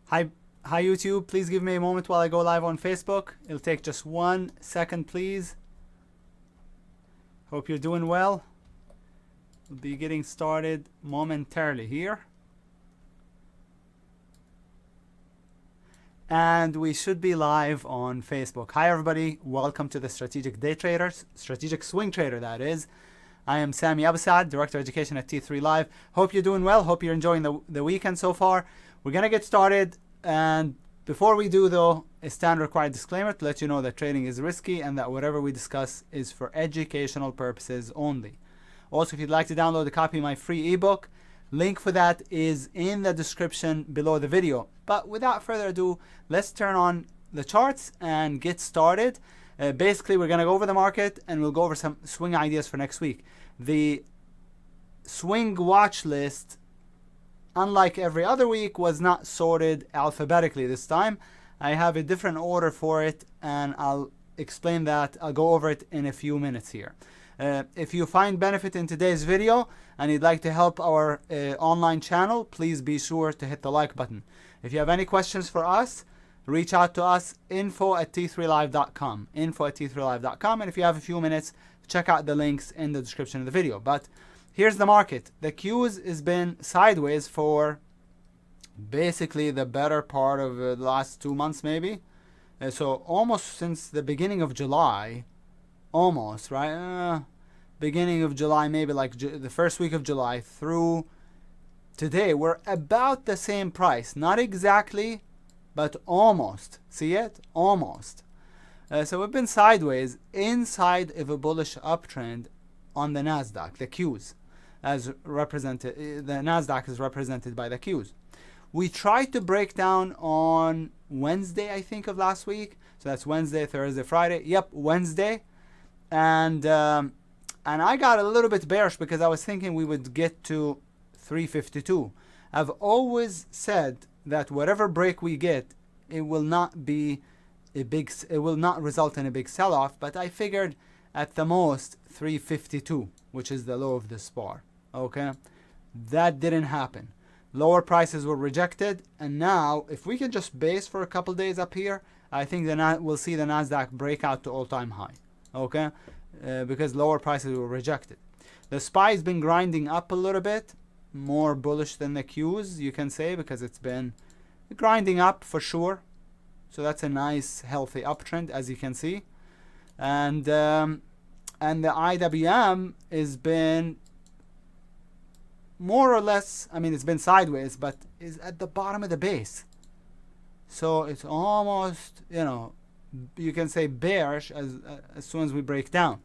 Hi YouTube, please give me a moment while I go live on Facebook. It'll take just 1 second, please. Hope you're doing well. We'll be getting started momentarily here. And we should be live on Facebook. Hi everybody, welcome to the Strategic Day Traders, Strategic Swing Trader that is. I am Sami Abasad, Director of Education at T3 Live. Hope you're doing well, hope you're enjoying the weekend so far. We're gonna get started, and before we do though, a standard required disclaimer to let you know that trading is risky and that whatever we discuss is for educational purposes only. Also, if you'd like to download a copy of my free ebook, link for that is in the description below the video. But without further ado, let's turn on the charts and get started. Basically, we're going to go over the market and we'll go over some swing ideas for next week. The swing watch list, unlike every other week, was not sorted alphabetically this time. I have a different order for it and I'll explain that. I'll go over it in a few minutes here. If you find benefit in today's video and you'd like to help our online channel, please be sure to hit the like button. If you have any questions for us, reach out to us, info@t3live.com, info@t3live.com, and if you have a few minutes, check out the links in the description of the video. But here's the market. The Qs has been sideways for basically the better part of the last 2 months maybe. So almost since the beginning of July, almost, right? Beginning of July, maybe like the first week of July through today, we're about the same price. Not exactly, but almost. See it? Almost. So we've been sideways inside of a bullish uptrend on the Nasdaq, the Qs, as represented. The Nasdaq is represented by the Qs. We tried to break down on Wednesday, I think, of last week. So that's Wednesday, Thursday, Friday. Yep, Wednesday. And I got a little bit bearish because I was thinking we would get to 352. I've always said that whatever break we get, it will not be a big, it will not result in a big sell-off, but I figured at the most 352, which is the low of this bar. Okay, that didn't happen. Lower prices were rejected, and now if we can just base for a couple days up here, I think we'll see the Nasdaq break out to all-time high. Okay, because lower prices were rejected. The SPY has been grinding up a little bit, more bullish than the Qs, you can say, because it's been grinding up for sure. So that's a nice healthy uptrend, as you can see. And the IWM has been more or less, I mean, it's been sideways, but is at the bottom of the base. So it's almost, you know, you can say bearish as soon as we break down.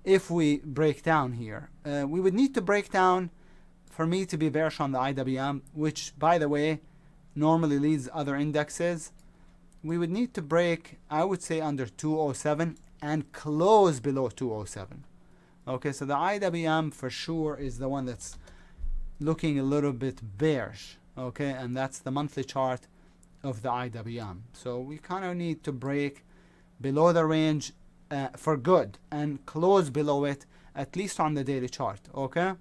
If we break down here, we would need to break down for me to be bearish on the IWM, which, by the way, normally leads other indexes. We would need to break, I would say, under 207 and close below 207. Okay, so the IWM for sure is the one that's looking a little bit bearish. Okay, and that's the monthly chart of the IWM. So we kind of need to break below the range for good and close below it, at least on the daily chart. Okay,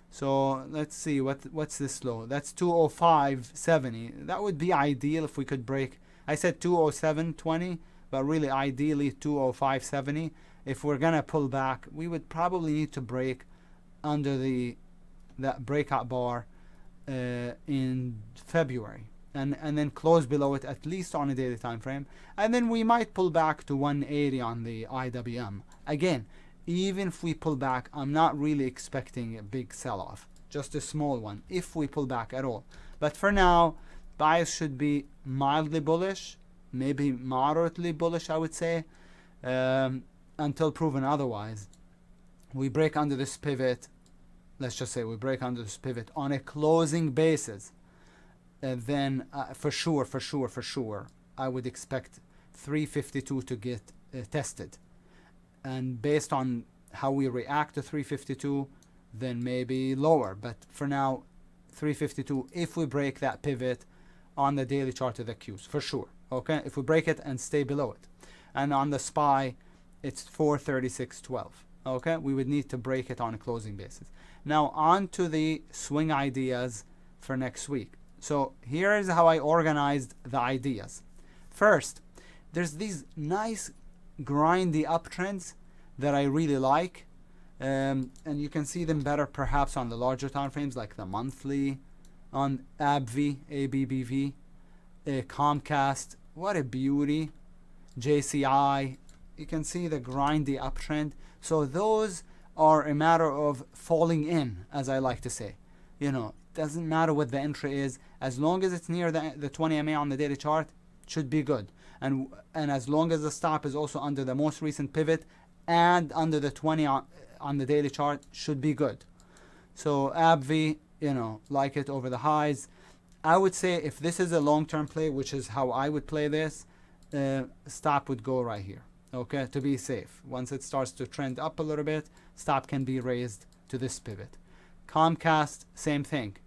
so let's see what's this low. That's 205.70. That would be ideal if we could break. I said 207.20, but really ideally 205.70. If we're gonna pull back, we would probably need to break under that breakout bar in February. And then close below it, at least on a daily time frame, and then we might pull back to 180 on the IWM. Again, even if we pull back, I'm not really expecting a big sell-off, just a small one if we pull back at all. But for now, bias should be mildly bullish, maybe moderately bullish, I would say, until proven otherwise. We break under this pivot, let's just say we break under this pivot on a closing basis. Then for sure, I would expect 352 to get tested. And based on how we react to 352, then maybe lower. But for now, 352, if we break that pivot on the daily chart of the Qs, for sure. Okay, if we break it and stay below it. And on the SPY, it's 436.12. Okay, we would need to break it on a closing basis. Now on to the swing ideas for next week. So here is how I organized the ideas. First, there's these nice grindy uptrends that I really like. And you can see them better perhaps on the larger time frames like the monthly, on ABBV, ABBV, Comcast. What a beauty. JCI. You can see the grindy uptrend. So those are a matter of falling in, as I like to say. You know, doesn't matter what the entry is, as long as it's near the 20 MA on the daily chart, should be good. And as long as the stop is also under the most recent pivot and under the 20 on the daily chart, should be good. So ABBV, you know, like it over the highs. I would say if this is a long-term play, which is how I would play this, stop would go right here, okay, to be safe. Once it starts to trend up a little bit, stop can be raised to this pivot. Comcast, same thing.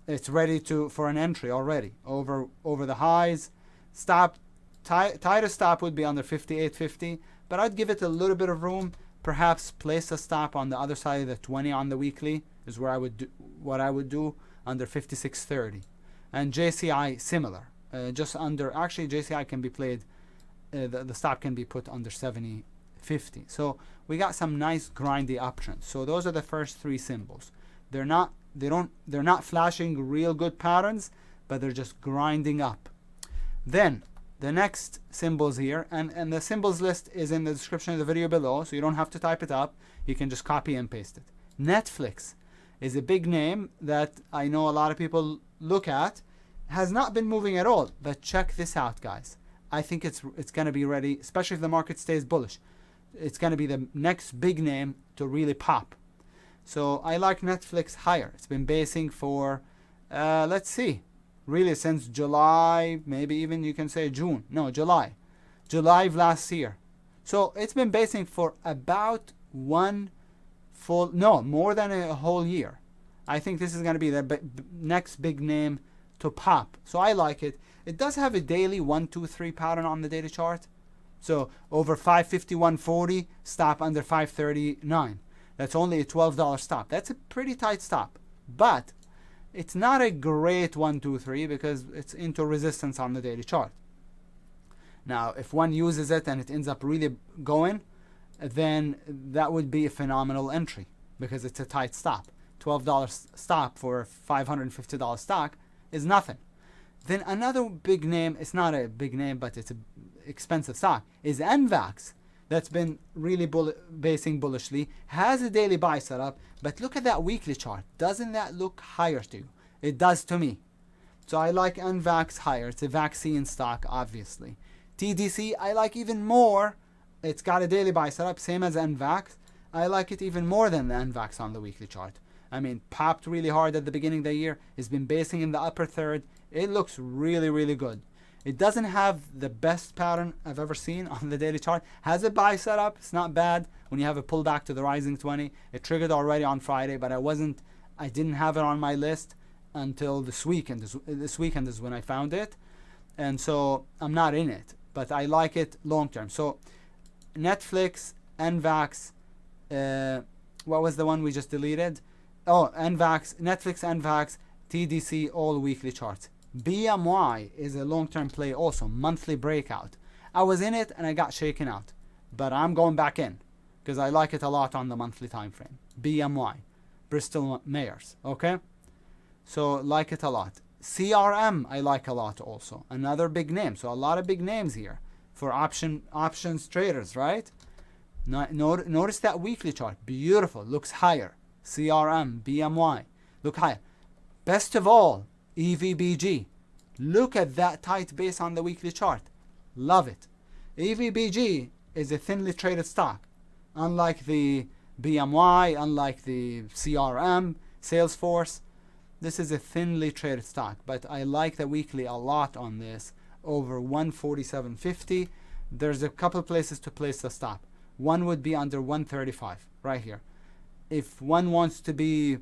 It's ready for an entry already over the highs. Stop, tighter stop would be under 58.50, but I'd give it a little bit of room. Perhaps place a stop on the other side of the 20 on the weekly is where I would do what I would do under 56.30. And JCI similar, just under. Actually, JCI can be played. The stop can be put under 70.50. So we got some nice grindy uptrends. So those are the first three symbols. They're not flashing real good patterns, but they're just grinding up. Then the next symbols here, and the symbols list is in the description of the video below, so you don't have to type it up. You can just copy and paste it. Netflix is a big name that I know a lot of people look at. Has not been moving at all, but check this out, guys. I think it's going to be ready, especially if the market stays bullish. It's going to be the next big name to really pop. So I like Netflix higher. It's been basing for, let's see, really since July, maybe even you can say June. No, July of last year. So it's been basing for about more than a whole year. I think this is going to be the next big name to pop. So I like it. It does have a daily 1, 2, 3 pattern on the daily chart. So over 551.40, stop under 539. That's only a $12 stop. That's a pretty tight stop. But it's not a great 1, 2, 3 because it's into resistance on the daily chart. Now, if one uses it and it ends up really going, then that would be a phenomenal entry because it's a tight stop. $12 stop for a $550 stock is nothing. Then another big name, it's not a big name, but it's an expensive stock, is NVAX. That's been really basing bullishly, has a daily buy setup, but look at that weekly chart. Doesn't that look higher to you? It does to me. So I like NVAX higher. It's a vaccine stock, obviously. TDC, I like even more. It's got a daily buy setup, same as NVAX. I like it even more than the NVAX on the weekly chart. I mean, popped really hard at the beginning of the year. It's been basing in the upper third. It looks really, really good. It doesn't have the best pattern I've ever seen on the daily chart. Has a buy setup. It's not bad when you have a pullback to the rising 20. It triggered already on Friday, but I didn't have it on my list until this weekend. This weekend is when I found it. And so I'm not in it, but I like it long term. So Netflix, NVAX, what was the one we just deleted? Oh, NVAX, Netflix, NVAX, TDC, all weekly charts. BMY is a long-term play also, monthly breakout. I was in it and I got shaken out, but I'm going back in because I like it a lot on the monthly time frame. BMY, Bristol Myers, okay? So like it a lot. CRM I like a lot also, another big name. So a lot of big names here for options traders, right? Notice that weekly chart, beautiful, looks higher. CRM, BMY, look higher. Best of all, EVBG. Look at that tight base on the weekly chart. Love it. EVBG is a thinly traded stock. Unlike the BMY, unlike the CRM, Salesforce, this is a thinly traded stock. But I like the weekly a lot on this, over 147.50. There's a couple places to place the stop. One would be under 135, right here. If one wants to be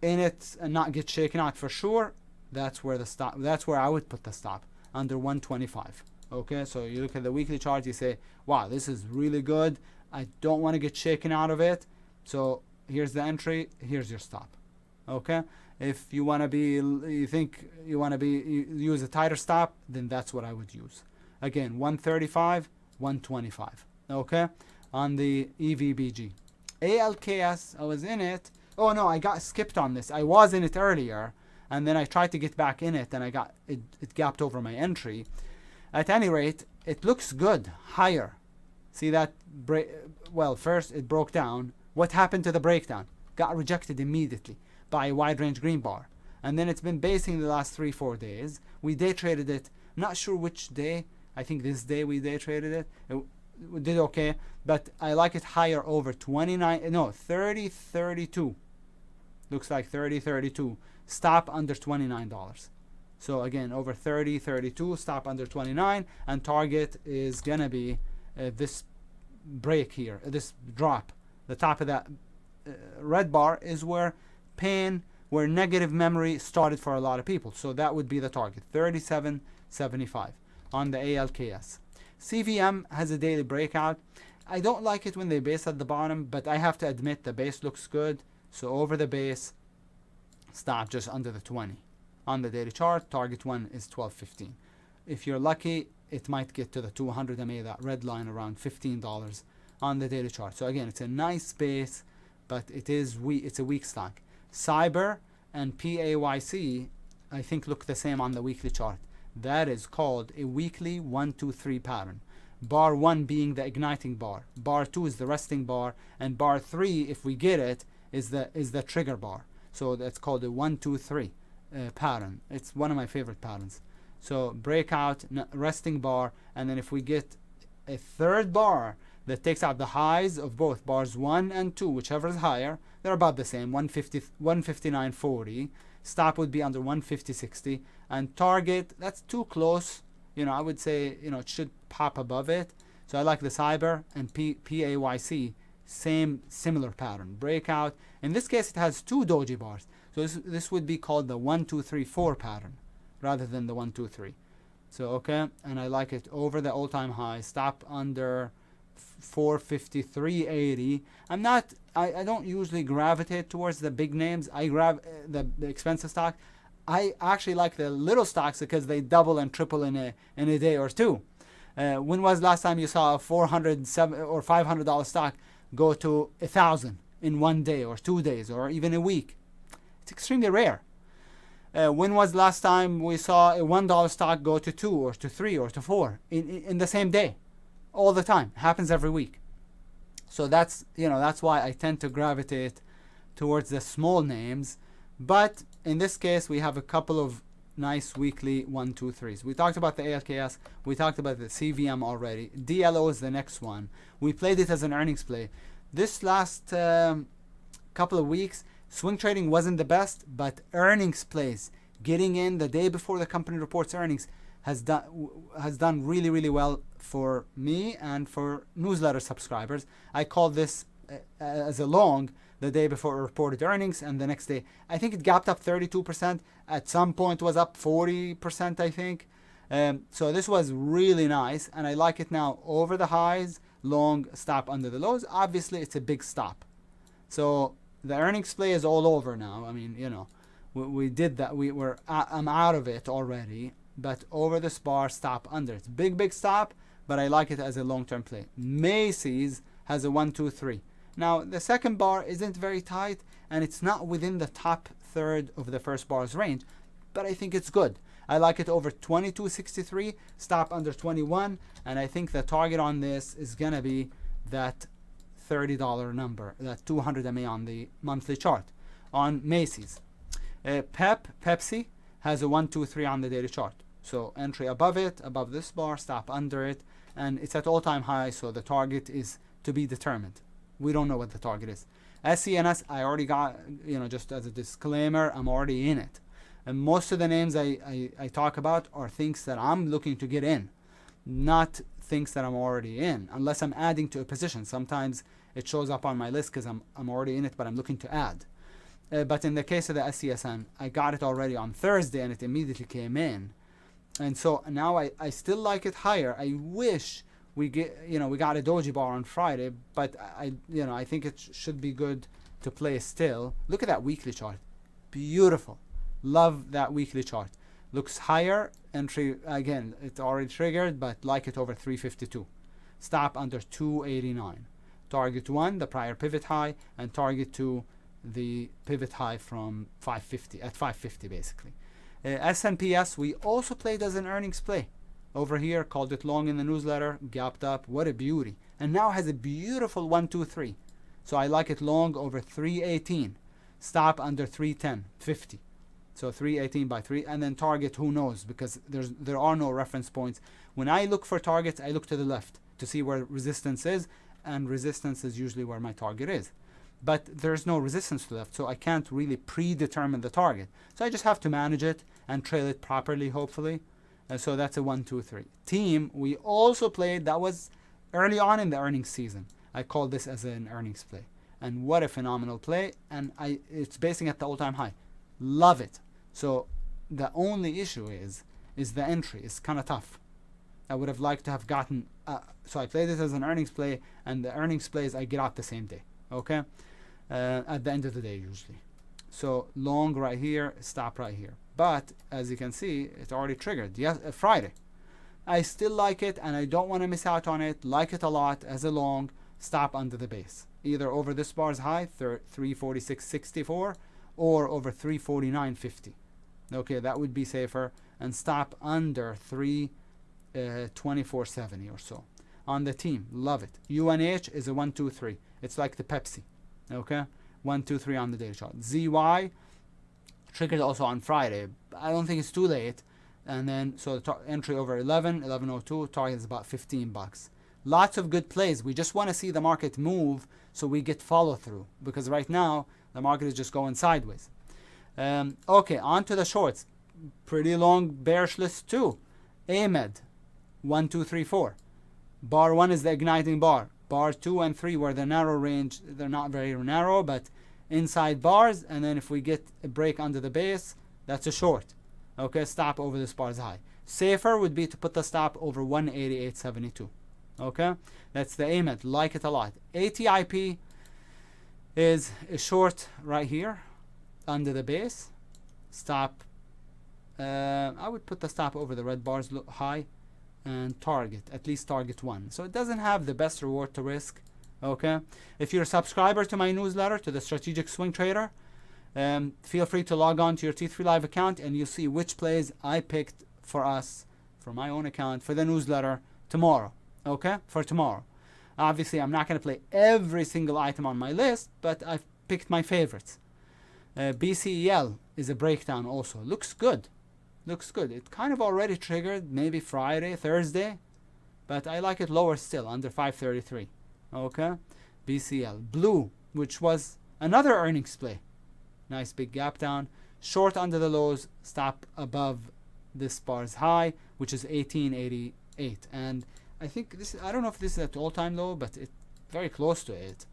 in it and not get shaken out for sure, that's where I would put the stop, under 125. Okay, so you look at the weekly chart, you say, wow, this is really good. I don't want to get shaken out of it. So here's the entry, here's your stop. Okay, If you want to be, you think you want to be use a tighter stop, then that's what I would use. Again, 135, 125. Okay, on the EVBG. ALKS, I was in it. Oh no, I got skipped on this. I was in it earlier, and then I tried to get back in it, and I got it gapped over my entry. At any rate, it looks good, higher. See that? Well, first it broke down. What happened to the breakdown? Got rejected immediately by a wide range green bar. And then it's been basing the last 3-4 days. We day traded it, not sure which day. I think this day we day traded it. It did okay, but I like it higher over 30.32. Looks like 30.32. Stop under $29. So again, over 30.32, stop under 29, and target is gonna be this break here, this drop. The top of that red bar is where where negative memory started for a lot of people. So that would be the target, 37.75 on the ALKS. CVM has a daily breakout. I don't like it when they base at the bottom, but I have to admit the base looks good. So over the base, stop just under the 20. On the daily chart, target 1 is 12.15. If you're lucky, it might get to the 200 MA, that red line around $15 on the daily chart. So again, it's a nice base, but it's a weak stock. CYBR and PAYC, I think, look the same on the weekly chart. That is called a weekly 1-2-3 pattern. Bar 1 being the igniting bar, bar 2 is the resting bar, and bar 3, if we get it, is the trigger bar. So that's called a 1-2-3 pattern. It's one of my favorite patterns. So breakout, resting bar, and then if we get a third bar that takes out the highs of both bars 1 and 2, whichever is higher, they're about the same, 159.40. Stop would be under 150.60, and target, that's too close. You know, I would say, you know, it should pop above it. So I like the CYBR and PAYC, similar pattern. Breakout. In this case, it has 2 doji bars. So this would be called the 1-2-3-4 pattern rather than the 1-2-3. So okay, and I like it over the all-time high. Stop under 453.80. I don't usually gravitate towards the big names. I grab the expensive stock. I actually like the little stocks because they double and triple in a day or two. When was last time you saw a $400 or $500 stock go to 1,000 in 1 day or 2 days or even a week? It's extremely rare. When was last time we saw a $1 stock go to 2 or to 3 or to 4 in the same day? All the time. Happens every week. So that's why I tend to gravitate towards the small names. But in this case, we have a couple of nice weekly 1-2-3s. We talked about the ALKS. We talked about the CVM already. DLO is the next one. We played it as an earnings play. This last couple of weeks, swing trading wasn't the best, but earnings plays, getting in the day before the company reports earnings, has done really, really well for me and for newsletter subscribers. I call this as a long the day before reported earnings, and the next day I think it gapped up 32%. At some point was up 40%, I think. So this was really nice, and I like it now over the highs, long, stop under the lows. Obviously it's a big stop. So the earnings play is all over now. I mean, you know, we did that. I'm out of it already. But over this bar, stop under. It's big stop, but I like it as a long-term play. Macy's has a 1-2-3. Now the second bar isn't very tight, and it's not within the top third of the first bar's range, but I think it's good. I like it over 22.63, stop under 21, and I think the target on this is gonna be that $30 number, that 200 MA on the monthly chart on Macy's. Pepsi has a 1-2-3 on the daily chart. So entry above it, above this bar, stop under it, and it's at all-time high, so the target is to be determined. We don't know what the target is. SENS, I already got, you know, just as a disclaimer, I'm already in it. And most of the names I talk about are things that I'm looking to get in, not things that I'm already in, unless I'm adding to a position. Sometimes it shows up on my list because I'm already in it, but I'm looking to add. But in the case of the SCSN, I got it already on Thursday and it immediately came in. And so now I still like it higher. I wish we got a doji bar on Friday, but I think it should be good to play still. Look at that weekly chart. beautiful. Love that weekly chart. Looks higher. Entry again, it's already triggered, but like it over 352. Stop under 289. Target 1, the prior pivot high, and target 2, the pivot high from 550 at 550 basically. SNPS we also played as an earnings play. Over here, called it long in the newsletter, gapped up. What a beauty! And now has a beautiful 123. So I like it long over 318. Stop under 310.50. So 318 by 3, and then target, who knows, because there are no reference points. When I look for targets, I look to the left to see where resistance is, and resistance is usually where my target is. But there's no resistance to the left, so I can't really predetermine the target. So I just have to manage it and trail it properly, hopefully. So that's a 1, 2, 3. Team, we also played, that was early on in the earnings season. I called this as an earnings play. And what a phenomenal play, and it's basing at the all-time high. Love it. So the only issue is the entry. It's kind of tough. I would have liked to have gotten, so I played it as an earnings play, and the earnings plays I get out the same day, okay? At the end of the day usually. So long right here, stop right here. But as you can see, it's already triggered. Yes, Friday. I still like it, and I don't want to miss out on it. Like it a lot as a long. Stop under the base, either over this bar's high, 346.64, or over 349.50. Okay, that would be safer. And stop under 324.70 or so. On the team, love it. UNH is a 1, 2, 3. It's like the Pepsi. Okay, 1, 2, 3 on the daily chart. ZY triggered also on Friday. I don't think it's too late. And then so the entry over 11.02. Target is about $15. Lots of good plays. We just want to see the market move so we get follow through, because right now the market is just going sideways. Okay, on to the shorts. Pretty long bearish list too. AMED 1, 2, 3, 4. Bar 1 is the igniting bar. Bar 2 and 3 were the narrow range. They're not very narrow, but inside bars. And then if we get a break under the base, that's a short. Okay, stop over this bar's high. Safer would be to put the stop over 188.72. Okay, that's the AMED. Like it a lot. ATIP is a short right here under the base. Stop. I would put the stop over the red bar's high and target, at least target 1. So it doesn't have the best reward to risk. Okay, if you're a subscriber to my newsletter, to the Strategic Swing Trader, feel free to log on to your T3 Live account, and you'll see which plays I picked for us, for my own account, for the newsletter tomorrow. Okay, for tomorrow. Obviously, I'm not going to play every single item on my list, but I've picked my favorites. BCEL is a breakdown also. Looks good. Looks good. It kind of already triggered maybe Friday, Thursday, but I like it lower still, under 533. Okay, BCEL. Blue, which was another earnings play. Nice big gap down. Short under the lows, stop above this bar's high, which is 1888. And I think this, I don't know if this is at all-time low, but it's very close to it.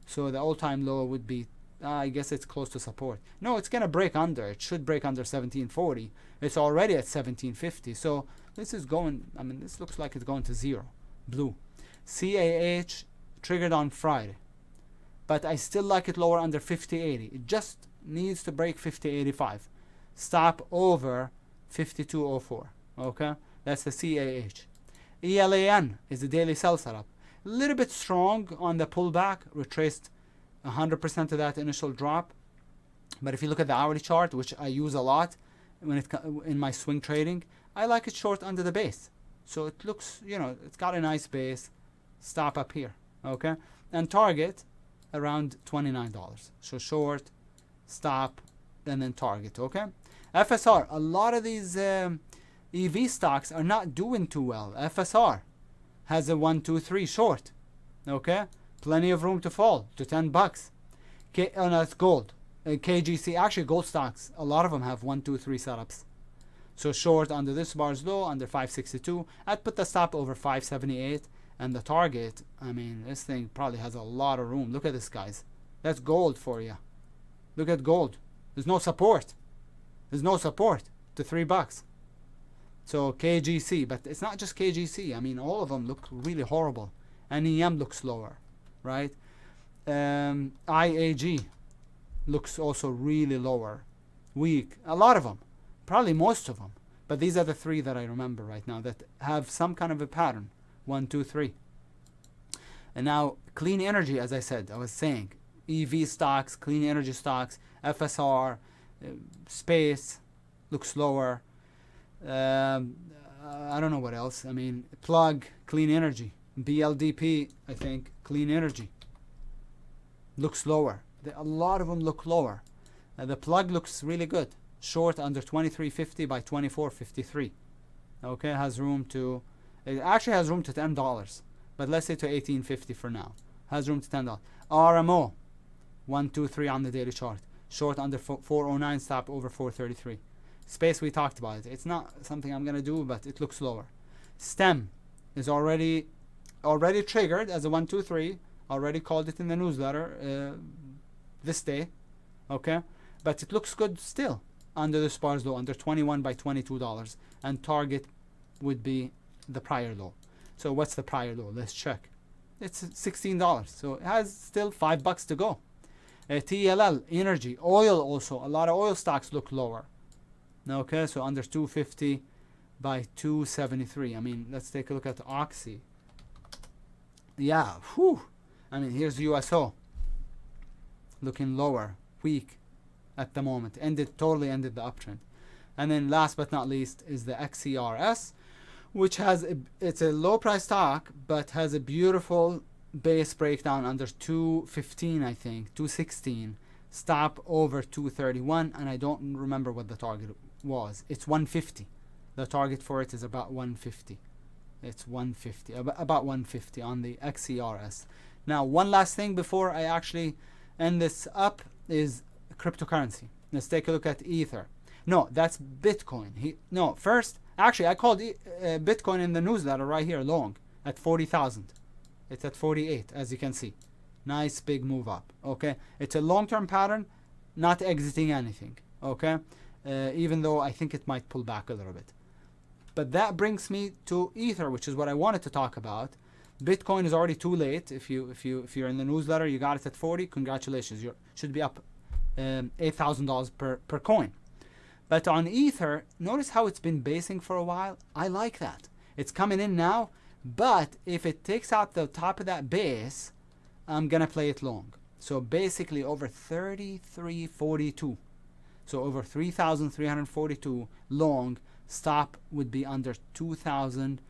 So the all-time low would be, I guess it's close to support. No, it's going to break under. It should break under 1740. It's already at 1750. So this is going, I mean, this looks like it's going to zero. Blue. CAH triggered on Friday. But I still like it lower under 5080. It just needs to break 5085. Stop over 5204. Okay? That's the CAH. ELAN is the daily sell setup. A little bit strong on the pullback. Retraced 100% of that initial drop. But if you look at the hourly chart, which I use a lot when it in my swing trading, I like it short under the base. So it looks, you know, it's got a nice base. Stop up here. Okay? And target around $29. So short, stop, and then target. Okay? FSR. A lot of these EV stocks are not doing too well. FSR has a 1, 2, 3 short. Okay? Plenty of room to fall to $10. Oh no, it's gold. KGC, actually gold stocks, a lot of them have 1, 2, 3 setups. So short under this bar's low, under 562. I'd put the stop over 578. And the target, I mean, this thing probably has a lot of room. Look at this, guys. That's gold for you. Look at gold. There's no support. There's no support to $3. So KGC, but it's not just KGC. I mean, all of them look really horrible. NEM looks lower, right? IAG looks also really lower. weak. A lot of them, probably most of them. But these are the three that I remember right now that have some kind of a pattern. 1, 2, 3. And now clean energy, as I said, I was saying, EV stocks, clean energy stocks, FSR, space, looks lower. I don't know what else. I mean, plug, clean energy, BLDP, I think, clean energy, looks lower. A lot of them look lower. The plug looks really good. Short under 23.50 by 24.53. Okay, has room to, it actually has room to $10, but let's say to 18.50 for now. Has room to $10. RMO, 1, 2, 3 on the daily chart. Short under 409, stop over 433. Space, we talked about it. It's not something I'm gonna do, but it looks lower. STEM is already triggered as a 1, 2, 3. Already called it in the newsletter this day. Okay, but it looks good still under the SPARS low, under 21 by $22, and target would be the prior low. So what's the prior low? Let's check. It's $16, so it has still $5 to go. TLL, energy, oil also. A lot of oil stocks look lower. Okay, so under 250 by 273. I mean, let's take a look at Oxy. Yeah, whew. I mean, here's USO. Looking lower, weak at the moment. Totally ended the uptrend. And then last but not least is the XERS, which has, it's a low price stock, but has a beautiful base breakdown under 215, I think, 216. Stop over 231, and I don't remember what the target was. It's 150. The target for it is about 150. It's 150, about 150 on the XERS. Now, one last thing before I actually end this up is cryptocurrency. Let's take a look at Ether. No, that's Bitcoin. First, actually, I called Bitcoin in the newsletter right here long at 40,000. It's at 48, as you can see. Nice big move up. Okay, it's a long-term pattern, not exiting anything. Okay, even though I think it might pull back a little bit. But that brings me to Ether, which is what I wanted to talk about. Bitcoin is already too late. If you're in the newsletter, you got it at 40. Congratulations, you should be up $8,000 per coin. But on Ether, notice how it's been basing for a while. I like that. It's coming in now, but if it takes out the top of that base, I'm gonna play it long. So basically over 33.42. So over 3,342 long. Stop would be under 2,000.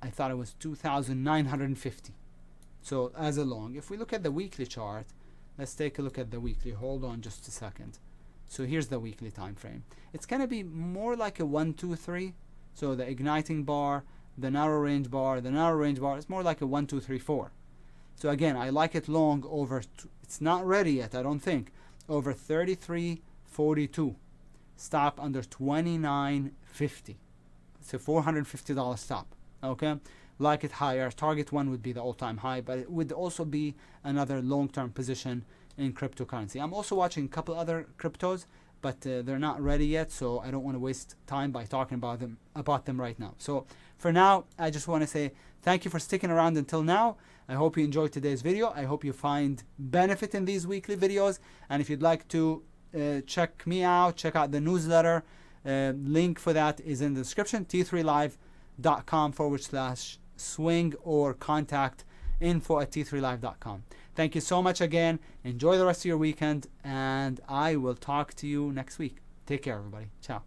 I thought it was 2,950. So as a long. If we look at the weekly chart, let's take a look at the weekly. Hold on just a second. So here's the weekly time frame. It's gonna be more like a 1, 2, 3. So the igniting bar, the narrow range bar, the narrow range bar. It's more like a 1, 2, 3, 4. So again, I like it long over. It's not ready yet, I don't think. Over 33.42. Stop under 29.50. It's a $450 stop. Okay, like it higher. Target 1 would be the all-time high, but it would also be another long-term position in cryptocurrency. I'm also watching a couple other cryptos, but they're not ready yet, so I don't want to waste time by talking about them right now. So for now, I just want to say thank you for sticking around until now. I hope you enjoyed today's video. I hope you find benefit in these weekly videos, and if you'd like to check me out, check out the newsletter, link for that is in the description, t3live.com/swing, or contact info@t3live.com. Thank you so much again. Enjoy the rest of your weekend, and I will talk to you next week. Take care, everybody. Ciao.